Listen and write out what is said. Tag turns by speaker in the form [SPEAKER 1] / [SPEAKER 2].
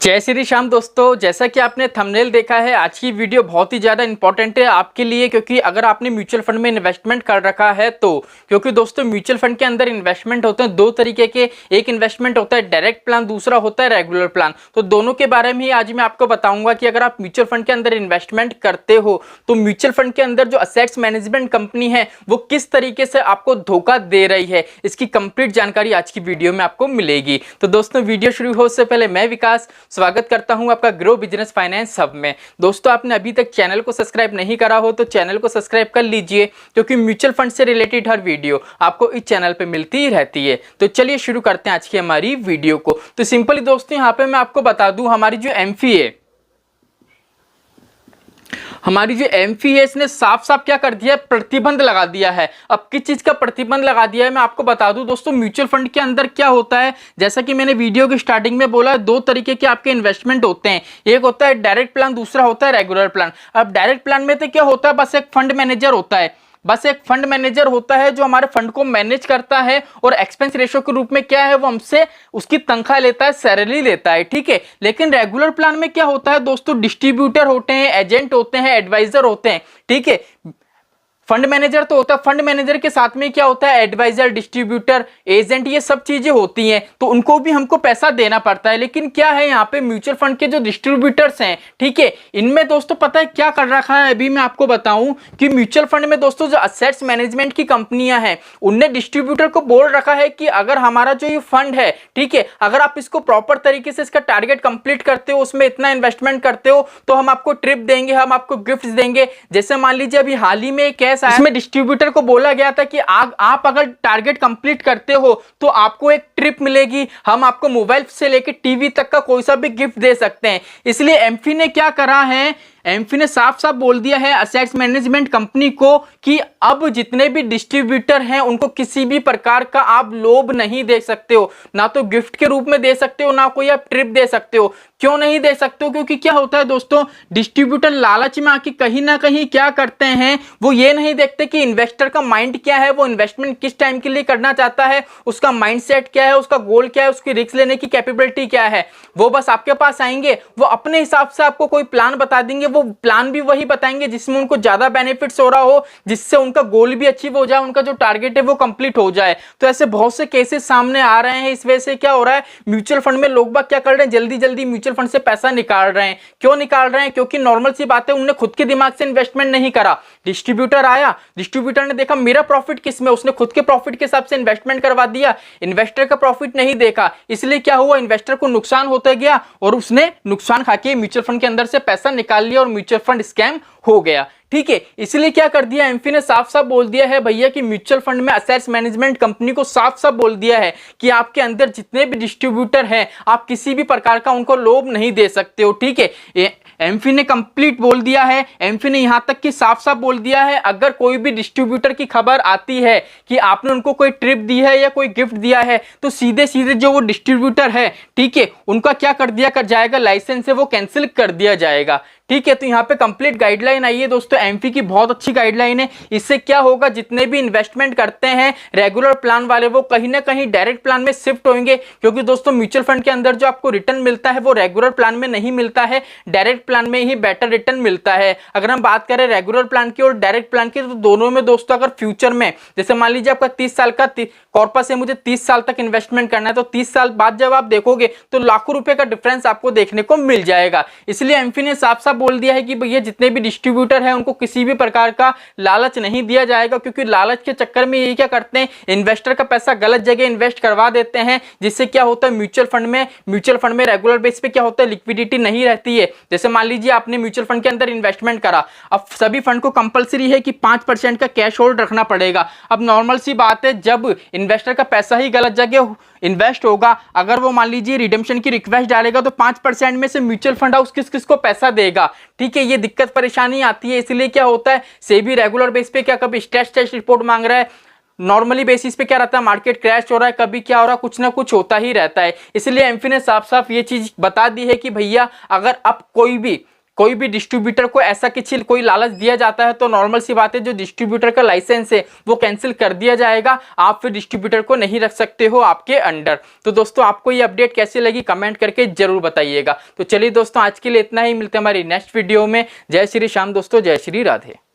[SPEAKER 1] जय श्री श्याम दोस्तों, जैसा कि आपने थंबनेल देखा है, आज की वीडियो बहुत ही ज़्यादा इंपॉर्टेंट है आपके लिए, क्योंकि अगर आपने म्यूचुअल फंड में इन्वेस्टमेंट कर रखा है तो क्योंकि दोस्तों म्यूचुअल फंड के अंदर इन्वेस्टमेंट होते हैं दो तरीके के। एक इन्वेस्टमेंट होता है डायरेक्ट प्लान, दूसरा होता है रेगुलर प्लान। तो दोनों के बारे में ही आज मैं आपको बताऊंगा कि अगर आप म्यूचुअल फंड के अंदर इन्वेस्टमेंट करते हो तो म्यूचुअल फंड के अंदर जो असेट्स मैनेजमेंट कंपनी है वो किस तरीके से आपको धोखा दे रही है, इसकी कंप्लीट जानकारी आज की वीडियो में आपको मिलेगी। तो दोस्तों वीडियो शुरू हो से पहले मैं विकास स्वागत करता हूं आपका ग्रो बिजनेस फाइनेंस हब में। दोस्तों आपने अभी तक चैनल को सब्सक्राइब नहीं करा हो तो चैनल को सब्सक्राइब कर लीजिए, क्योंकि म्यूचुअल फंड से रिलेटेड हर वीडियो आपको इस चैनल पे मिलती ही रहती है। तो चलिए शुरू करते हैं आज की हमारी वीडियो को। तो सिंपली दोस्तों यहाँ पे मैं आपको बता दूं, हमारी जो एमफी है, हमारी जो एमफी है, इसने साफ साफ क्या कर दिया है, प्रतिबंध लगा दिया है। अब किस चीज का प्रतिबंध लगा दिया है मैं आपको बता दूं दोस्तों। म्यूचुअल फंड के अंदर क्या होता है, जैसा कि मैंने वीडियो की स्टार्टिंग में बोला, दो तरीके के आपके इन्वेस्टमेंट होते हैं। एक होता है डायरेक्ट प्लान, दूसरा होता है रेगुलर प्लान। अब डायरेक्ट प्लान में तो क्या होता है, बस एक फंड मैनेजर होता है, बस एक फंड मैनेजर होता है जो हमारे फंड को मैनेज करता है और एक्सपेंस रेशियो के रूप में क्या है, वो हमसे उसकी तनख्वाह लेता है, सैलरी लेता है, ठीक है। लेकिन रेगुलर प्लान में क्या होता है दोस्तों, डिस्ट्रीब्यूटर होते हैं, एजेंट होते हैं, एडवाइजर होते हैं, ठीक है। फंड मैनेजर तो होता है, फंड मैनेजर के साथ में क्या होता है, एडवाइजर, डिस्ट्रीब्यूटर, एजेंट, ये सब चीजें होती हैं। तो उनको भी हमको पैसा देना पड़ता है। लेकिन क्या है यहाँ पे, म्यूचुअल फंड के जो डिस्ट्रीब्यूटर्स हैं, ठीक है, इनमें दोस्तों पता है क्या कर रखा है, अभी मैं आपको बताऊं कि म्यूचुअल फंड में दोस्तों जो असेट्स मैनेजमेंट की कंपनियां हैं, उनने डिस्ट्रीब्यूटर को बोल रखा है कि अगर हमारा जो ये फंड है, ठीक है, अगर आप इसको प्रॉपर तरीके से इसका टारगेट कंप्लीट करते हो, उसमें इतना इन्वेस्टमेंट करते हो, तो हम आपको ट्रिप देंगे, हम आपको गिफ्ट देंगे। जैसे मान लीजिए अभी हाल ही में कैसे इसमें डिस्ट्रीब्यूटर को बोला गया था कि आप अगर टारगेट कंप्लीट करते हो तो आपको एक ट्रिप मिलेगी, हम आपको मोबाइल से लेकर टीवी तक का कोई सा भी गिफ्ट दे सकते हैं। इसलिए एमफी ने क्या करा है, एमफी ने साफ साफ बोल दिया है असेट्स मैनेजमेंट कंपनी को कि अब जितने भी डिस्ट्रीब्यूटर हैं उनको किसी भी प्रकार का आप लोभ नहीं दे सकते हो, ना तो गिफ्ट के रूप में दे सकते हो, ना कोई आप ट्रिप दे सकते हो। क्यों नहीं दे सकते हो, क्योंकि क्या होता है दोस्तों, डिस्ट्रीब्यूटर लालच में आके कहीं ना कहीं क्या करते हैं, वो ये नहीं देखते कि इन्वेस्टर का माइंड क्या है, वो इन्वेस्टमेंट किस टाइम के लिए करना चाहता है, उसका माइंडसेट क्या है, उसका गोल क्या है, उसकी रिस्क लेने की कैपेबिलिटी क्या है। वो बस आपके पास आएंगे, वो अपने हिसाब से आपको कोई प्लान बता देंगे, वो प्लान भी वही बताएंगे जिसमें उनको ज्यादा बेनिफिट्स हो रहा हो, जिससे उनका गोल भी अचीव हो जाए, उनका जो टारगेट है वो कंप्लीट हो जाए। तो ऐसे बहुत से केसेस सामने आ रहे हैं। इस वजह से क्या हो रहा है, म्यूचुअल फंड में लोग बाग क्या कर रहे हैं, जल्दी जल्दी म्यूचुअल फंड से पैसा निकाल रहे हैं। क्यों निकाल रहे हैं, क्योंकि नॉर्मल सी बात है, उन्होंने खुद के दिमाग से इन्वेस्टमेंट नहीं करा। डिस्ट्रीब्यूटर आया, डिस्ट्रीब्यूटर ने देखा मेरा प्रॉफिट किसमें, उसने खुद के प्रॉफिट के हिसाब से इन्वेस्टमेंट करवा दिया, इन्वेस्टर का प्रॉफिट नहीं देखा। इसलिए क्या हुआ, इन्वेस्टर को नुकसान होता गया और उसने नुकसान खाके म्यूचुअल फंड के अंदर से पैसा निकाल लिया और म्यूचुअल फंड स्कैम हो गया, ठीक है। इसलिए क्या कर दिया, एमफी ने साफ साफ बोल दिया है भैया कि म्यूचुअल फंड में असेट्स मैनेजमेंट कंपनी को साफ साफ बोल दिया है कि आपके अंदर जितने भी डिस्ट्रीब्यूटर हैं, आप किसी भी प्रकार का उनको लोभ नहीं दे सकते हो, ठीक है। एमफी ने कंप्लीट बोल दिया है। एमफी ने यहां तक कि साफ साफ बोल दिया है, अगर कोई भी डिस्ट्रीब्यूटर की खबर आती है कि आपने उनको कोई ट्रिप दी है या कोई गिफ्ट दिया है, तो सीधे सीधे जो वो डिस्ट्रीब्यूटर है, ठीक है, उनका क्या कर दिया कर जाएगा, लाइसेंस है वो कैंसिल कर दिया जाएगा, ठीक है। तो यहाँ पे कंप्लीट गाइडलाइन आई है दोस्तों, एमफी की बहुत अच्छी गाइडलाइन है। इससे क्या होगा, जितने भी इन्वेस्टमेंट करते हैं रेगुलर प्लान वाले, वो कहीं ना कहीं डायरेक्ट प्लान में शिफ्ट होंगे, क्योंकि दोस्तों म्यूचुअल फंड के अंदर जो आपको रिटर्न मिलता है वो रेगुलर प्लान में नहीं मिलता है, डायरेक्ट प्लान में ही बेटर रिटर्न मिलता है। अगर हम बात करें रेगुलर प्लान की और डायरेक्ट प्लान की, तो दोनों में दोस्तों अगर फ्यूचर में, जैसे मान लीजिए आपका 30 साल का कॉर्पस है, मुझे 30 साल तक इन्वेस्टमेंट करना है, तो 30 साल बाद जब आप देखोगे तो लाखों रुपए का डिफरेंस आपको देखने को मिल जाएगा। इसलिए एमफी ने साफ साफ बोल दिया है कि भैया जितने भी डिस्ट्रीब्यूटर हैं उनको किसी भी प्रकार का लालच नहीं दिया जाएगा, क्योंकि लालच के चक्कर में ये क्या करते हैं, इन्वेस्टर का पैसा गलत जगह इन्वेस्ट करवा देते हैं, जिससे क्या होता है, म्यूचुअल फंड में रेगुलर बेस पे क्या होता है, लिक्विडिटी नहीं रहती है। जैसे मान लीजिए आपने म्यूचुअल फंड के अंदर इन्वेस्टमेंट करा, अब सभी फंड को कंपलसरी है कि 5% का कैश होल्ड रखना पड़ेगा। अब नॉर्मल सी बात है, जब इन्वेस्टर का पैसा ही गलत जगह इन्वेस्ट होगा, अगर वो मान लीजिए रिडेम्पशन की रिक्वेस्ट डालेगा, तो 5% में से म्यूचुअल फंड हाउस किस किस को पैसा देगा, ठीक है। ये दिक्कत परेशानी आती है। इसलिए क्या होता है, सेबी रेगुलर बेस पे क्या कभी स्ट्रेस टेस्ट रिपोर्ट मांग रहा है, नॉर्मली बेसिस पे क्या रहता है, मार्केट क्रैश हो रहा है, कभी क्या हो रहा है, कुछ ना कुछ होता ही रहता है। इसलिए एमफी ने साफ साफ ये चीज बता दी है कि भैया अगर आप कोई भी कोई भी डिस्ट्रीब्यूटर को ऐसा किसी कोई लालच दिया जाता है तो नॉर्मल सी बात है, जो डिस्ट्रीब्यूटर का लाइसेंस है वो कैंसिल कर दिया जाएगा। आप फिर डिस्ट्रीब्यूटर को नहीं रख सकते हो आपके अंडर। तो दोस्तों आपको ये अपडेट कैसी लगी कमेंट करके जरूर बताइएगा। तो चलिए दोस्तों आज के लिए इतना ही, मिलते हैं हमारी नेक्स्ट वीडियो में। जय श्री श्याम दोस्तों, जय श्री राधे।